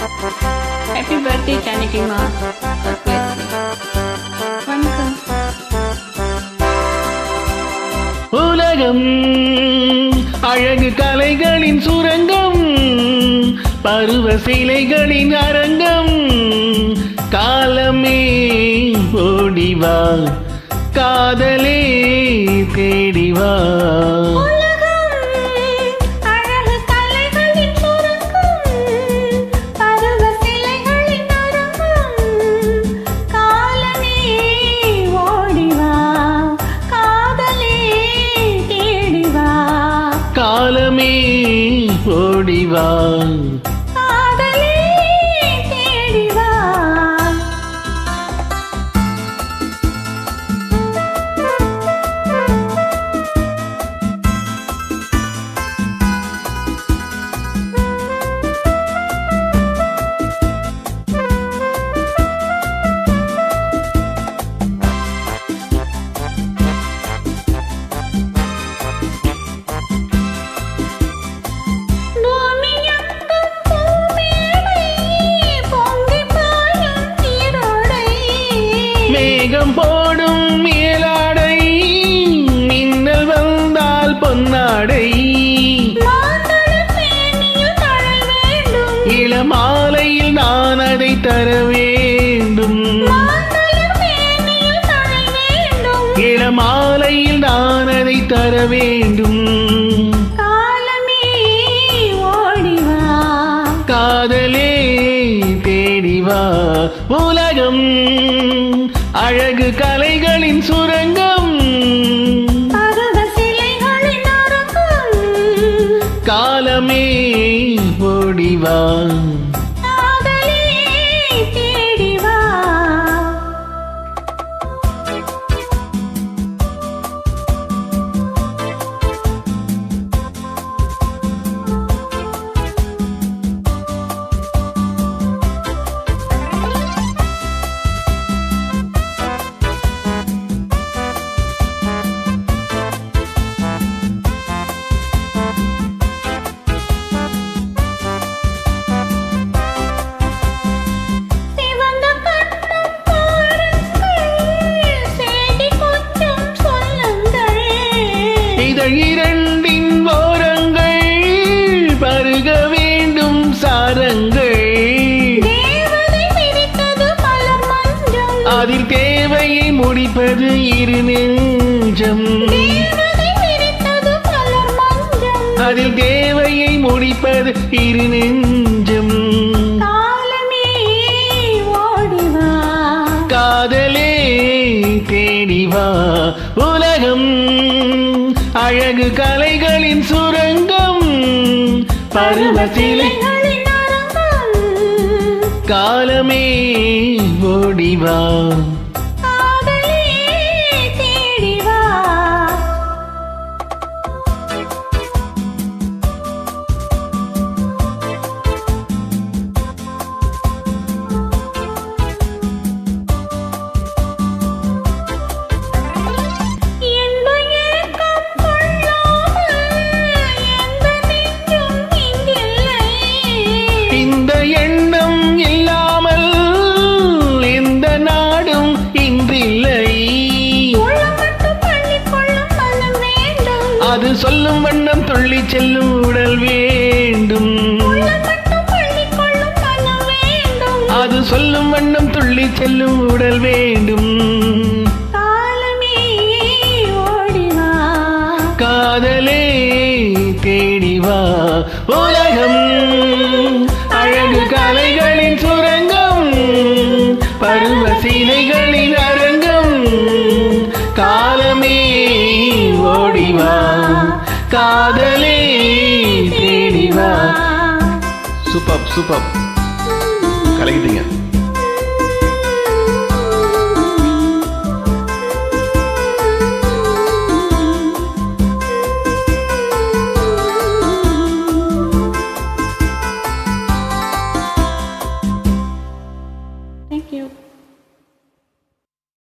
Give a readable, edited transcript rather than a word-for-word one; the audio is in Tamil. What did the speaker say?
Happy birthday, Janakima. God bless you. வணக்கம். உலகம் அழகு கலைகளின் சுரங்கம், பருவ சிலைகளின் அரங்கம். காலமே ஓடிவா, காதலே தேடிவா. காலமே ஓடிவா, காதலே தேடிவா. மேகம் போடும் மேலாடை, மின்னல் வந்தால் பொன்னாடை. இளமாலையில் நான் அதை தர வேண்டும், இளமாலையில் நான் அதை தர வேண்டும். காலமே ஓடிவா, காதலே தேடிவா. உலகம் அழகு கலைகளின் சுரங்கம், பருவ சிலைகளின் அரங்கம். காலமே ஓடிவா, காதலே தேடிவா. இரண்டின் ஓரங்கள் பருக வேண்டும் சாரங்கள். அதில் தேவையை முடிப்பது இரு நெஞ்சம், அதில் தேவையை முடிப்பது இரு நெஞ்சம். காலமே ஓடிவா, காதலே தேடிவா. உலகம் அழகு கலைகளின் சுரங்கம், பருவ சிலைகளின் அரங்கம். காலமே ஓடிவா, காதலே தேடிவா. இந்த எண்ணம் இல்லாமல் எந்த நாடும் இன்றில்லை. அது சொல்லும் வண்ணம் துள்ளி செல்லும் உடல் வேண்டும், அது சொல்லும் வண்ணம் துள்ளி செல்லும் உடல் வேண்டும். காலமே ஓடிவா, காதலே தேடிவா. உலகம் அழகு கலைகளின் சுரங்கம், பருவ சிலைகளின் அரங்கம். காலமே ஓடிவா, காதலே தேடிவா. Super super.